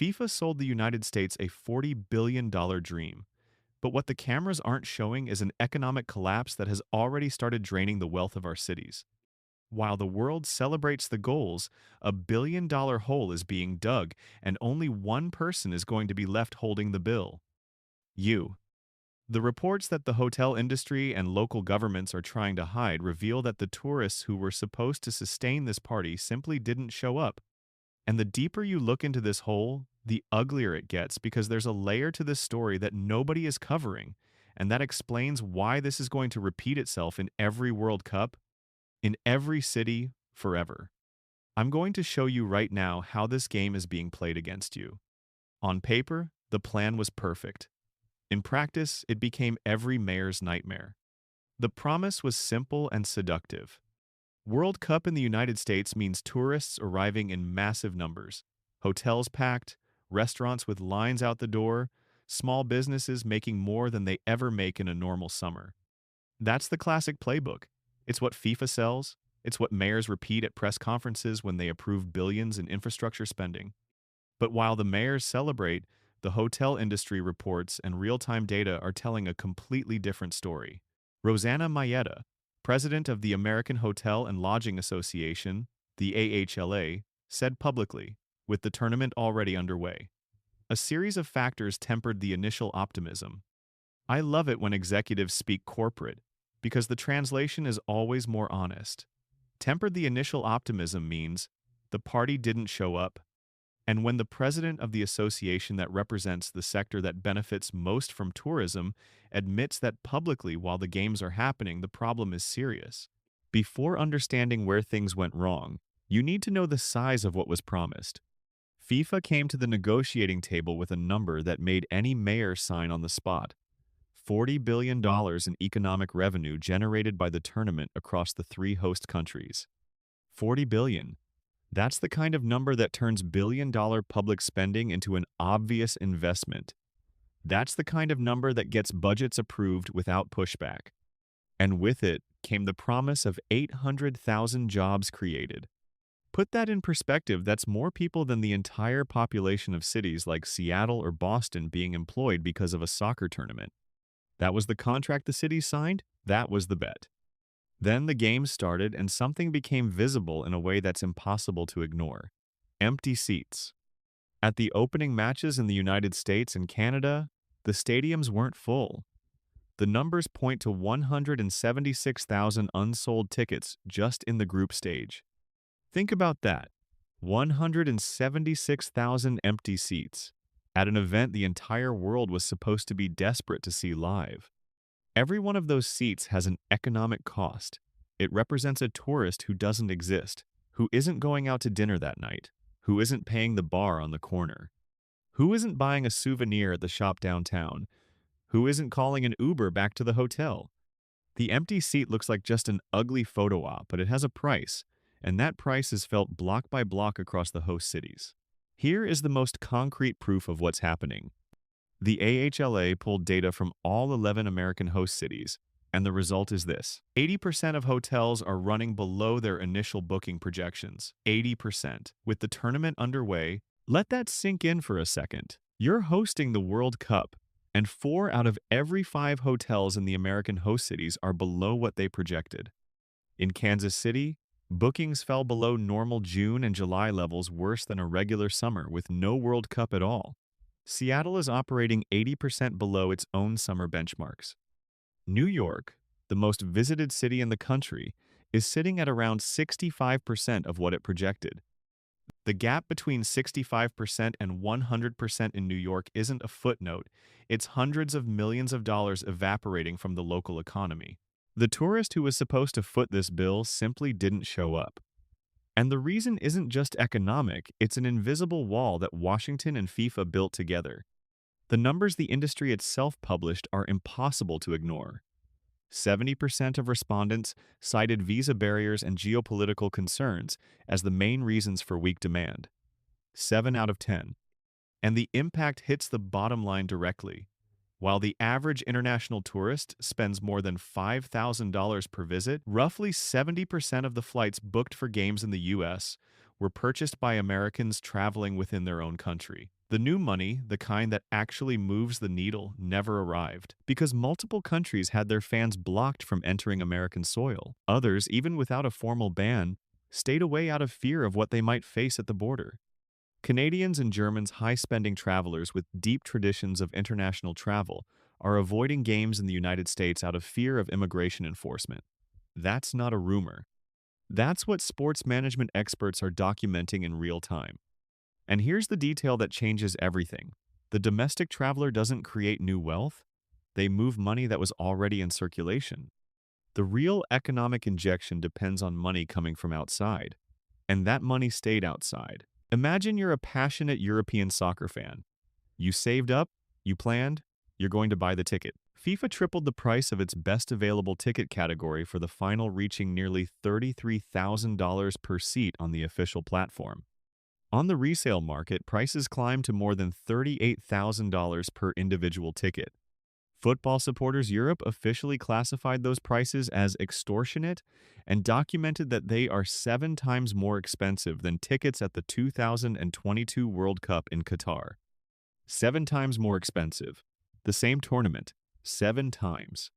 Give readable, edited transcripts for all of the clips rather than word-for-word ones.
FIFA sold the United States a $40 billion dream. But what the cameras aren't showing is an economic collapse that has already started draining the wealth of our cities. While the world celebrates the goals, a $1 billion hole is being dug, and only one person is going to be left holding the bill. You. The reports that the hotel industry and local governments are trying to hide reveal that the tourists who were supposed to sustain this party simply didn't show up. And the deeper you look into this hole, the uglier it gets because there's a layer to this story that nobody is covering, and that explains why this is going to repeat itself in every World Cup, in every city, forever. I'm going to show you right now how this game is being played against you. On paper, the plan was perfect. In practice, it became every mayor's nightmare. The promise was simple and seductive. World Cup in the United States means tourists arriving in massive numbers, hotels packed, restaurants with lines out the door, small businesses making more than they ever make in a normal summer. That's the classic playbook. It's what FIFA sells. It's what mayors repeat at press conferences when they approve billions in infrastructure spending. But while the mayors celebrate, the hotel industry reports and real-time data are telling a completely different story. Rosanna Mayetta, president of the American Hotel and Lodging Association, the AHLA, said publicly, with the tournament already underway. A series of factors tempered the initial optimism. I love it when executives speak corporate, because the translation is always more honest. Tempered the initial optimism means the party didn't show up, and when the president of the association that represents the sector that benefits most from tourism admits that publicly while the games are happening, the problem is serious. Before understanding where things went wrong, you need to know the size of what was promised. FIFA came to the negotiating table with a number that made any mayor sign on the spot. $40 billion in economic revenue generated by the tournament across the three host countries. 40 billion. That's the kind of number that turns billion-dollar public spending into an obvious investment. That's the kind of number that gets budgets approved without pushback. And with it came the promise of 800,000 jobs created. Put that in perspective, that's more people than the entire population of cities like Seattle or Boston being employed because of a soccer tournament. That was the contract the city signed, that was the bet. Then the game started and something became visible in a way that's impossible to ignore. Empty seats. At the opening matches in the United States and Canada, the stadiums weren't full. The numbers point to 176,000 unsold tickets just in the group stage. Think about that. 176,000 empty seats at an event the entire world was supposed to be desperate to see live. Every one of those seats has an economic cost. It represents a tourist who doesn't exist, who isn't going out to dinner that night, who isn't paying the bar on the corner, who isn't buying a souvenir at the shop downtown, who isn't calling an Uber back to the hotel. The empty seat looks like just an ugly photo op, but it has a price, and that price is felt block by block across the host cities. Here is the most concrete proof of what's happening. The AHLA pulled data from all 11 American host cities, and the result is this. 80% of hotels are running below their initial booking projections. 80%. With the tournament underway, let that sink in for a second. You're hosting the World Cup, and 4 out of every 5 hotels in the American host cities are below what they projected. In Kansas City, bookings fell below normal June and July levels, worse than a regular summer with no World Cup at all. Seattle is operating 80% below its own summer benchmarks. New York, the most visited city in the country, is sitting at around 65% of what it projected. The gap between 65% and 100% in New York isn't a footnote, it's hundreds of millions of dollars evaporating from the local economy. The tourist who was supposed to foot this bill simply didn't show up. And the reason isn't just economic, it's an invisible wall that Washington and FIFA built together. The numbers the industry itself published are impossible to ignore. 70% of respondents cited visa barriers and geopolitical concerns as the main reasons for weak demand. 7 out of 10. And the impact hits the bottom line directly. While the average international tourist spends more than $5,000 per visit, roughly 70% of the flights booked for games in the U.S. were purchased by Americans traveling within their own country. The new money, the kind that actually moves the needle, never arrived because multiple countries had their fans blocked from entering American soil. Others, even without a formal ban, stayed away out of fear of what they might face at the border. Canadians and Germans, high-spending travelers with deep traditions of international travel, are avoiding games in the United States out of fear of immigration enforcement. That's not a rumor. That's what sports management experts are documenting in real time. And here's the detail that changes everything. The domestic traveler doesn't create new wealth. They move money that was already in circulation. The real economic injection depends on money coming from outside. And that money stayed outside. Imagine you're a passionate European soccer fan. You saved up, you planned, you're going to buy the ticket. FIFA tripled the price of its best available ticket category for the final, reaching nearly $33,000 per seat on the official platform. On the resale market, prices climbed to more than $38,000 per individual ticket. Football Supporters Europe officially classified those prices as extortionate and documented that they are 7 times more expensive than tickets at the 2022 World Cup in Qatar. 7 times more expensive. The same tournament. 7 times.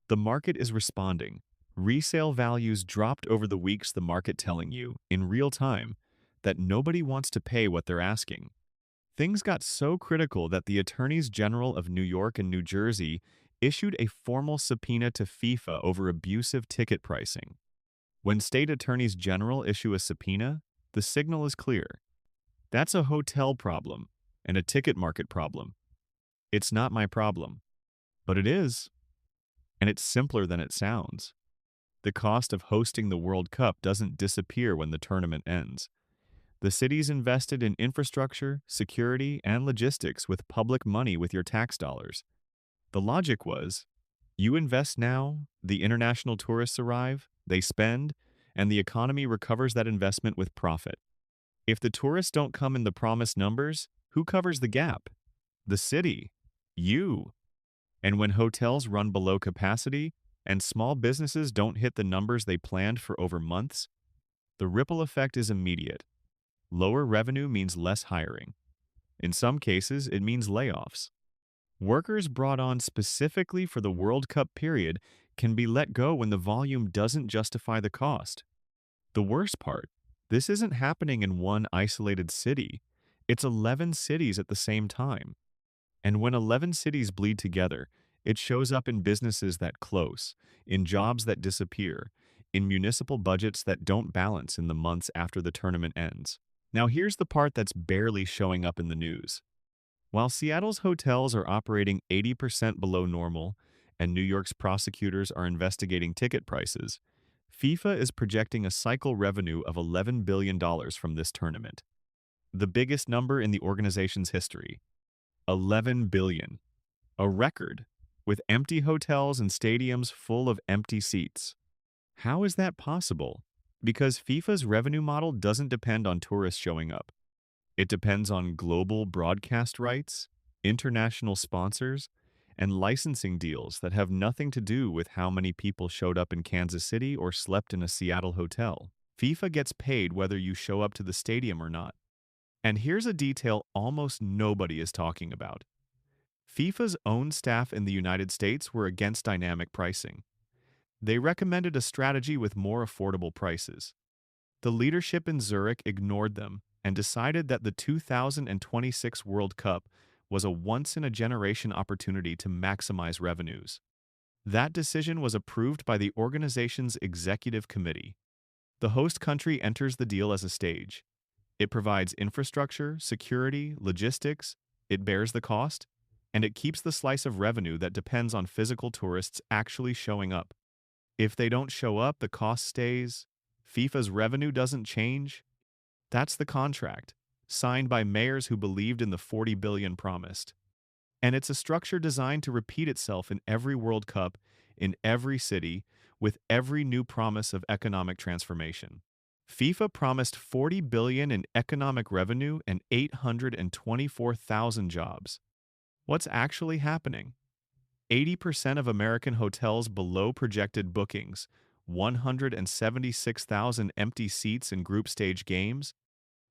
The market is responding. Resale values dropped over the weeks, the market telling you, in real time, that nobody wants to pay what they're asking. Things got so critical that the Attorneys General of New York and New Jersey issued a formal subpoena to FIFA over abusive ticket pricing. When state attorneys general issue a subpoena, the signal is clear. That's a hotel problem and a ticket market problem. It's not my problem. But it is. And it's simpler than it sounds. The cost of hosting the World Cup doesn't disappear when the tournament ends. The cities invested in infrastructure, security, and logistics with public money with your tax dollars. The logic was, you invest now, the international tourists arrive, they spend, and the economy recovers that investment with profit. If the tourists don't come in the promised numbers, who covers the gap? The city. You. And when hotels run below capacity and small businesses don't hit the numbers they planned for over months, the ripple effect is immediate. Lower revenue means less hiring. In some cases, it means layoffs. Workers brought on specifically for the World Cup period can be let go when the volume doesn't justify the cost. The worst part, this isn't happening in one isolated city. It's 11 cities at the same time. And when 11 cities bleed together, it shows up in businesses that close, in jobs that disappear, in municipal budgets that don't balance in the months after the tournament ends. Now here's the part that's barely showing up in the news. While Seattle's hotels are operating 80% below normal and New York's prosecutors are investigating ticket prices, FIFA is projecting a cycle revenue of $11 billion from this tournament. The biggest number in the organization's history. $11 billion. A record, with empty hotels and stadiums full of empty seats. How is that possible? Because FIFA's revenue model doesn't depend on tourists showing up. It depends on global broadcast rights, international sponsors, and licensing deals that have nothing to do with how many people showed up in Kansas City or slept in a Seattle hotel. FIFA gets paid whether you show up to the stadium or not. And here's a detail almost nobody is talking about. FIFA's own staff in the United States were against dynamic pricing. They recommended a strategy with more affordable prices. The leadership in Zurich ignored them and decided that the 2026 World Cup was a once-in-a-generation opportunity to maximize revenues. That decision was approved by the organization's executive committee. The host country enters the deal as a stage. It provides infrastructure, security, logistics, it bears the cost, and it keeps the slice of revenue that depends on physical tourists actually showing up. If they don't show up, the cost stays. FIFA's revenue doesn't change. That's the contract, signed by mayors who believed in the $40 billion promised. And it's a structure designed to repeat itself in every World Cup, in every city, with every new promise of economic transformation. FIFA promised $40 billion in economic revenue and 824,000 jobs. What's actually happening? 80% of American hotels below projected bookings, 176,000 empty seats in group stage games,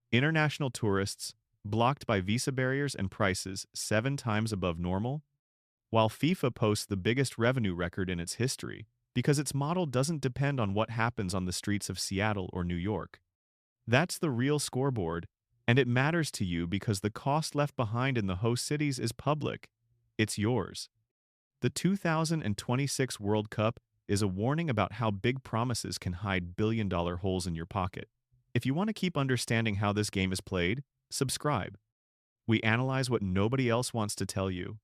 international tourists blocked by visa barriers and prices 7 times above normal, while FIFA posts the biggest revenue record in its history because its model doesn't depend on what happens on the streets of Seattle or New York. That's the real scoreboard, and it matters to you because the cost left behind in the host cities is public. It's yours. The 2026 World Cup is a warning about how big promises can hide billion-dollar holes in your pocket. If you want to keep understanding how this game is played, subscribe. We analyze what nobody else wants to tell you.